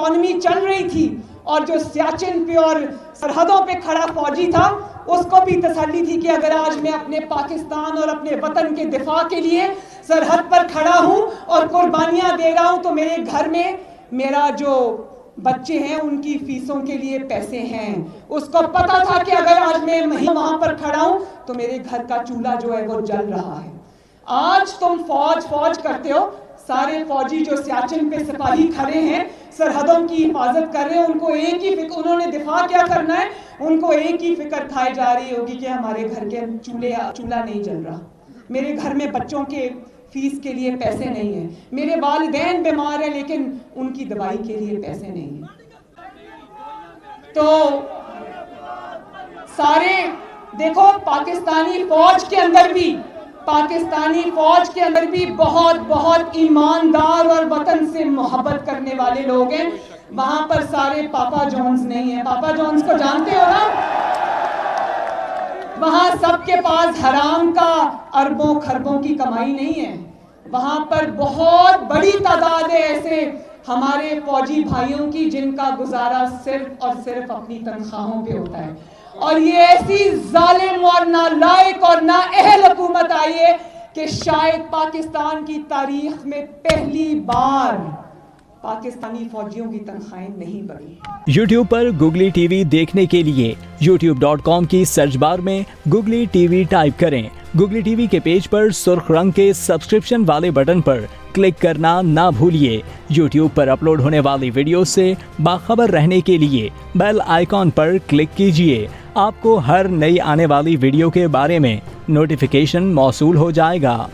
Economy چل رہی تھی اور جو سیاچن پہ اور سرحدوں پہ کھڑا فوجی تھا اس کو بھی تسلی تھی کہ اگر آج میں اپنے پاکستان اور اپنے وطن کے دفاع کے لیے سرحد پر کھڑا ہوں اور قربانیاں دے رہا ہوں تو میرے گھر میں میرا جو بچے ہیں ان کی فیسوں کے لیے پیسے ہیں. اس کو پتا تھا کہ اگر آج میں وہاں پر کھڑا ہوں تو میرے گھر کا چولہا جو ہے وہ جل رہا ہے. آج تم فوج کرتے ہو. سارے فوجی جو سیاچن پہ سپاہی کھڑے ہیں سرحدوں کی حفاظت کر رہے ہیں ان کو ایک ہی فکر, انہوں نے دفاع کیا کرنا ہے, ان کو ایک ہی فکر کھائی جا رہی ہوگی کہ ہمارے گھر کے چولہا نہیں جل رہا, میرے گھر میں بچوں کے فیس کے لیے پیسے نہیں ہیں, میرے والدین بیمار ہیں لیکن ان کی دوائی کے لیے پیسے نہیں ہیں. تو سارے دیکھو پاکستانی فوج کے اندر بھی بہت ایماندار اور وطن سے محبت کرنے والے لوگ ہیں. وہاں پر سارے پاپا جونز نہیں ہیں. پاپا جونز کو جانتے ہو نا؟ وہاں سب کے پاس حرام کا اربوں خربوں کی کمائی نہیں ہے. وہاں پر بہت بڑی تعداد ہے ایسے ہمارے فوجی بھائیوں کی جن کا گزارا صرف اور صرف اپنی تنخواہوں پہ ہوتا ہے. اور یہ ایسی ظالم اور نالائق اور نااہل حکومت آئی ہے کہ شاید پاکستان کی تاریخ میں پہلی بار پاکستانی فوجیوں کی تنخواہیں نہیں بڑھی. یوٹیوب پر گوگلی ٹی وی دیکھنے کے لیے youtube.com کی سرچ بار میں گوگلی ٹی وی ٹائپ کریں. گوگلی ٹی وی کے پیج پر سرخ رنگ کے سبسکرپشن والے بٹن پر کلک کرنا نہ بھولیے. یوٹیوب پر اپلوڈ ہونے والی ویڈیو سے باخبر رہنے کے لیے بیل آئیکن پر کلک کیجیے. آپ کو ہر نئی آنے والی ویڈیو کے بارے میں نوٹیفیکیشن موصول ہو جائے گا.